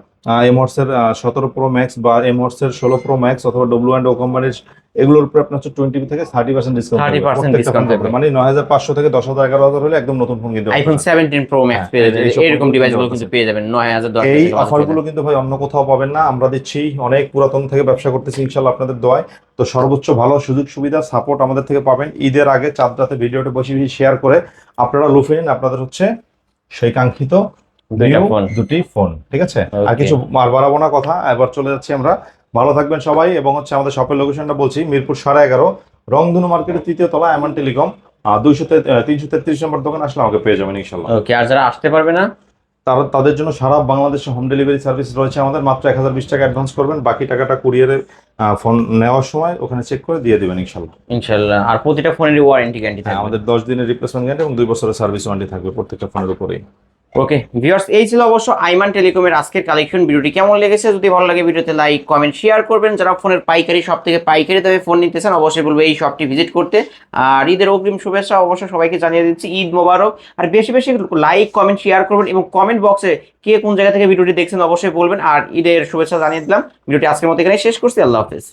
এমহর্স এর 17 Pro Max বা এমহর্স এর 16 Pro Max অথবা W&O কোম্পানির, এগুলোর উপরে আপনার হচ্ছে 20 থেকে 30% ডিসকাউন্ট থাকবে 30% প্রত্যেকটা ডিসকাউন্ট ফোনের উপরে। থাকবে। মানে 9,500 থেকে 10,000 11,000 হলে একদম নতুন ফোন কিনতে iPhone 17 Pro Max হ্যাঁ, পেয়ে যাবেন। এইসব এরকম ফোনগুলো ডিভাইসগুলো কিন্তু কিন্তু পেয়ে যাবেন 9,000 10,000 এই টাকা অফারগুলো কিন্তু ভাই অন্য কোথাও পাবেন না, আমরা দিচ্ছি। অনেক পুরাতন থেকে ব্যবসা করতেছি ইনশাল্লাহ আপনাদের দোয়ায়। তো সর্বোচ্চ ভালো সুযোগ সুবিধা সাপোর্ট আমাদের থেকে পাবেন। ঈদের আগে চাঁদ রাতে ভিডিওটা বেশি বেশি শেয়ার করে আপনারা লুফে নিন আপনাদের হচ্ছে সেই কাঙ্ক্ষিত দুইটা new ফোন। দুটি ফোন। ঠিক আছে, আর Okay. কিছু মার বাড়াবো না কথা, এবার চলে যাচ্ছি আমরা। ভালো থাকবেন সবাই। এবং হচ্ছে আমাদের শপের লোকেশনটা বলছি, মিরপুর 11.5 রংধনু মার্কেটের 3য় তলা, এমন টেলিকম 333 নম্বর দোকান আসলে আমাকে পেয়ে যাবেন ইনশাল্লাহ। ওকে, আর যারা আসতে পারবে না তাদের জন্য সারা বাংলাদেশে হোম ডেলিভারি সার্ভিস রয়েছে আমাদের। মাত্র 1,020 টাকা অ্যাডভান্স করবেন, বাকি টাকাটা কুরিয়ারে ফোন নেওয়ার সময় ওখানে চেক করে দিয়ে দিবেন ইনশাল্লাহ। ইনশাআল্লাহ। আর প্রতিটা ফোনের ওয়ারেন্টি গ্যারান্টি হ্যাঁ, থাকবে। আমাদের 10 দিনের রিপ্লেসমেন্ট গ্যারান্টি এবং 2 বছরের সার্ভিস ওয়ারেন্টি থাকবে প্রত্যেকটা ফোনের উপরেই। ওকে ভিউয়ার্স, এই ছিল অবশ্য আইমান টেলিকমের আজকের কালেকশন। ভিডিওটি কেমন লেগেছে যদি ভালো লাগে ভিডিওতে লাইক কমেন্ট শেয়ার করবেন। যারা ফোনের পাইকারি শপ থেকে পাইকারি দামে ফোন নিতে চান অবশ্যই বলবো এই শপটি ভিজিট করতে। আর ঈদের অগ্রিম শুভেচ্ছা অবশ্যই সবাইকে জানিয়ে দিচ্ছি, ঈদ মোবারক। আর বেশি বেশি লাইক কমেন্ট শেয়ার করবেন এবং কমেন্ট বক্সে কে কোন জায়গা থেকে ভিডিওটি দেখছেন অবশ্যই বলবেন। আর ঈদের শুভেচ্ছা জানিয়ে দিলাম। ভিডিওটি আজকের মতো এখানে শেষ করছি। আল্লাহ হাফেজ।